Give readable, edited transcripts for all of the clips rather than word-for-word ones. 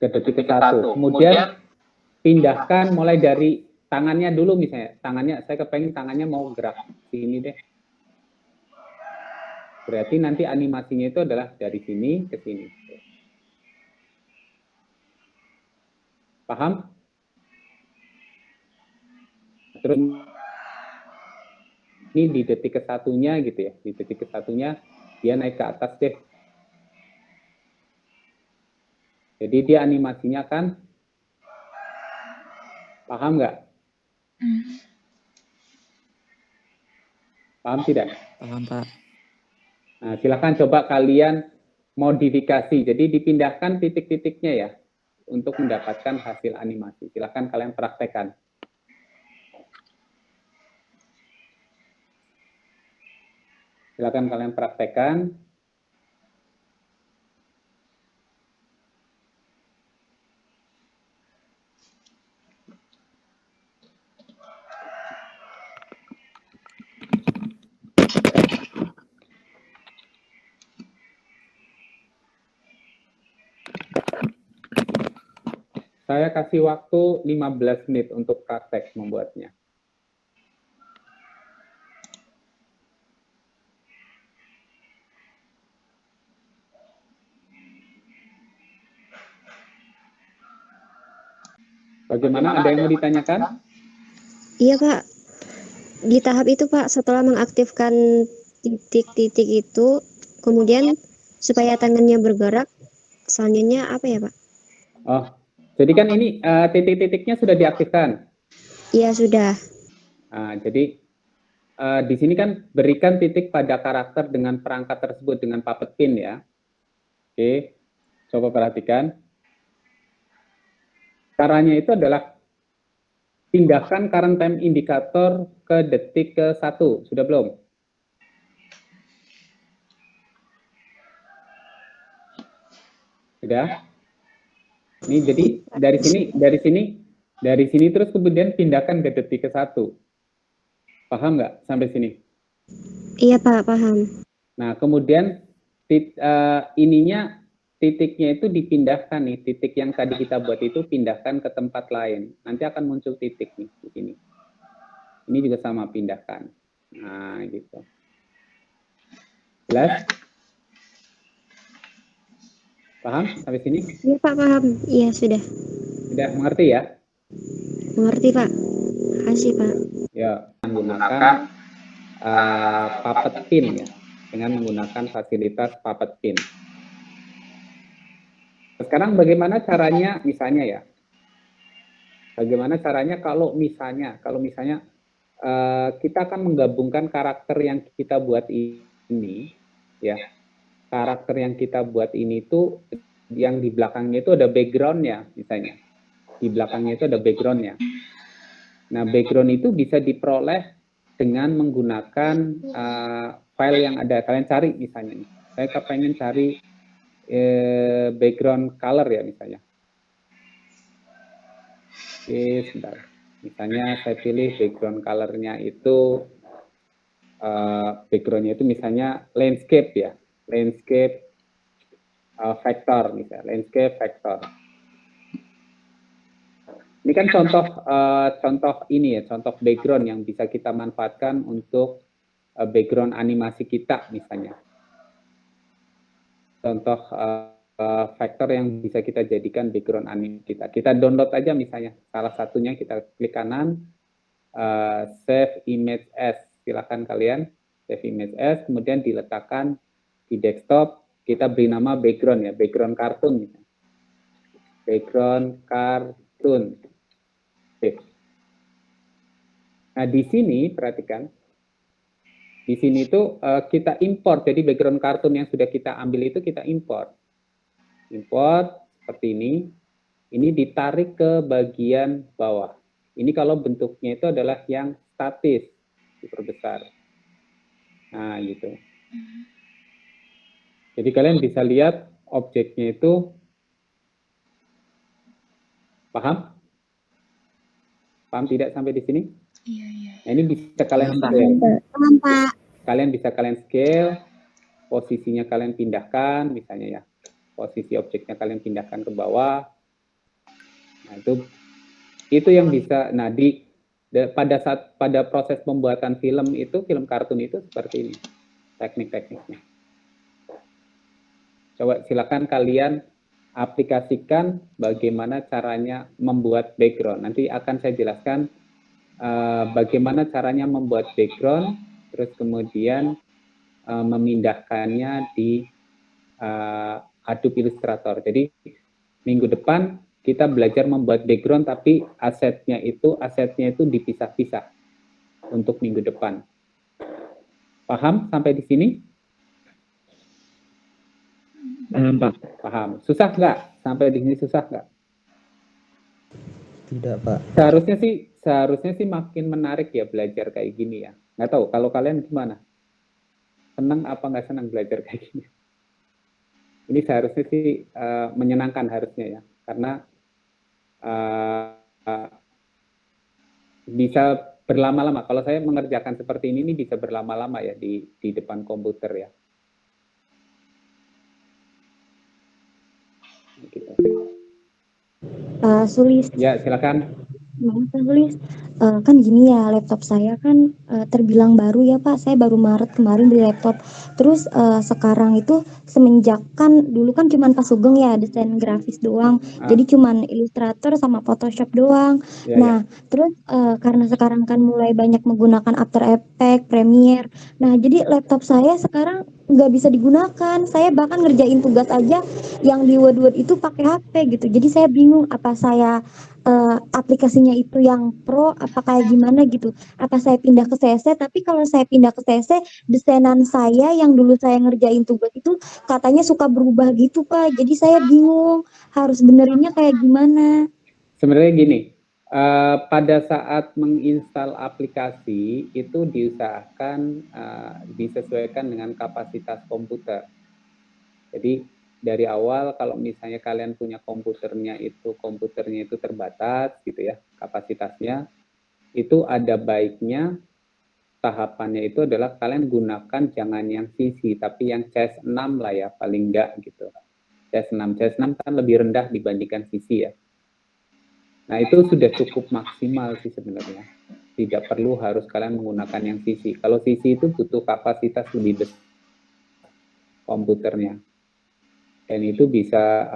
ke detik ke 1. Kemudian pindahkan mulai dari tangannya dulu misalnya. Tangannya, saya kepengen tangannya mau gerak sini deh. Berarti nanti animasinya itu adalah dari sini ke sini. Paham? Terus ini di detik ke satunya gitu ya. Di detik ke satunya dia naik ke atas deh. Jadi dia animasinya kan, paham nggak? Paham tidak? Paham, Pak. Nah, silakan coba kalian modifikasi. Jadi dipindahkan titik-titiknya ya untuk mendapatkan hasil animasi. Silakan kalian praktekkan. Silakan kalian praktekkan. Saya kasih waktu 15 menit untuk praktek membuatnya. Bagaimana? Ada yang mau ditanyakan? Iya, Pak. Di tahap itu, Pak, setelah mengaktifkan titik-titik itu, kemudian supaya tangannya bergerak, selanjutnya apa ya, Pak? Oh, jadi kan ini titik-titiknya sudah diaktifkan. Iya, sudah. Nah, jadi di sini kan berikan titik pada karakter dengan perangkat tersebut dengan puppet pin ya. Oke, coba perhatikan. Caranya itu adalah pindahkan current time indikator ke detik ke 1. Sudah belum? Sudah? Ini jadi dari sini terus kemudian pindahkan ke detik ke 1. Paham nggak sampai sini? Iya, Pak, paham. Nah, kemudian titiknya itu dipindahkan nih, titik yang tadi kita buat itu pindahkan ke tempat lain. Nanti akan muncul titik nih di sini. Ini juga sama, pindahkan. Nah, gitu. Jelas? Paham sampai sini? Iya, Pak, paham. Iya, sudah. Sudah mengerti ya? Mengerti, Pak. Makasih, Pak. Ya, menggunakan puppet pin ya, dengan menggunakan fasilitas puppet pin. Sekarang bagaimana caranya misalnya ya? Bagaimana caranya kalau misalnya kita akan menggabungkan karakter yang kita buat ini ya. Karakter yang kita buat ini itu yang di belakangnya itu ada background-nya misalnya. Di belakangnya itu ada background-nya. Nah, background itu bisa diperoleh dengan menggunakan file yang ada. Kalian cari misalnya nih. Saya pengen cari background color ya misalnya. Oke, sebentar. Misalnya saya pilih background color-nya itu background-nya itu misalnya landscape ya. Landscape vector misalnya, landscape vector. Ini kan contoh ini ya, contoh background yang bisa kita manfaatkan untuk background animasi kita misalnya. Contoh vektor yang bisa kita jadikan background anime kita. Kita download aja misalnya. Salah satunya kita klik kanan, save image as. Silakan kalian save image as, kemudian diletakkan di desktop. Kita beri nama background ya, background kartun misalnya. Background kartun. Nah, di sini perhatikan. Di sini itu kita import, jadi background kartun yang sudah kita ambil itu kita import. Import seperti ini ditarik ke bagian bawah. Ini kalau bentuknya itu adalah yang statis, diperbesar. Nah, gitu. Jadi kalian bisa lihat objeknya itu, paham? Paham tidak sampai di sini? Iya, iya. Nah, ini bisa kalian Paham, Pak. Kalian bisa kalian scale, posisinya kalian pindahkan, misalnya ya. Posisi objeknya kalian pindahkan ke bawah, Nah, itu yang bisa. Nah, pada proses pembuatan film kartun itu seperti ini teknik-tekniknya. Coba silakan kalian aplikasikan bagaimana caranya membuat background. Nanti akan saya jelaskan bagaimana caranya membuat background, terus kemudian memindahkannya di Adobe Illustrator. Jadi minggu depan kita belajar membuat background, tapi asetnya itu dipisah-pisah untuk minggu depan. Paham sampai di sini? Paham, Pak. Paham. Susah nggak? Sampai di sini susah nggak? Tidak, Pak. Seharusnya sih makin menarik ya belajar kayak gini ya. Nggak tahu, kalau kalian gimana? Senang apa nggak senang belajar kayak gini? Ini seharusnya sih menyenangkan harusnya ya. Karena bisa berlama-lama. Kalau saya mengerjakan seperti ini bisa berlama-lama ya di depan komputer ya. Gitu. Sulis. Ya, silakan. Pak Sulis, kan gini ya, laptop saya kan terbilang baru ya Pak, saya baru Maret kemarin beli laptop. Terus sekarang itu semenjak kan dulu kan cuman Pak Sugeng ya desain grafis doang, jadi cuman Illustrator sama Photoshop doang. Ya, nah terus karena sekarang kan mulai banyak menggunakan After Effects, Premiere. Nah jadi laptop saya sekarang nggak bisa digunakan. Saya bahkan ngerjain tugas aja yang di Word itu pakai HP gitu. Jadi saya bingung apa saya aplikasinya itu yang pro apa kayak gimana gitu, apa saya pindah ke CC. Tapi kalau saya pindah ke CC, desainan saya yang dulu saya ngerjain tugas itu katanya suka berubah gitu Pak, jadi saya bingung harus benerinnya kayak gimana. Sebenarnya gini, pada saat menginstal aplikasi itu diusahakan disesuaikan dengan kapasitas komputer. Jadi dari awal kalau misalnya kalian punya komputernya itu terbatas gitu ya kapasitasnya, itu ada baiknya tahapannya itu adalah kalian gunakan jangan yang CC tapi yang CS6 lah ya paling enggak gitu. CS6 kan lebih rendah dibandingkan CC ya. Nah itu sudah cukup maksimal sih sebenarnya. Tidak perlu harus kalian menggunakan yang CC. Kalau CC itu butuh kapasitas lebih besar komputernya. Dan itu bisa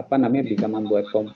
bisa membuat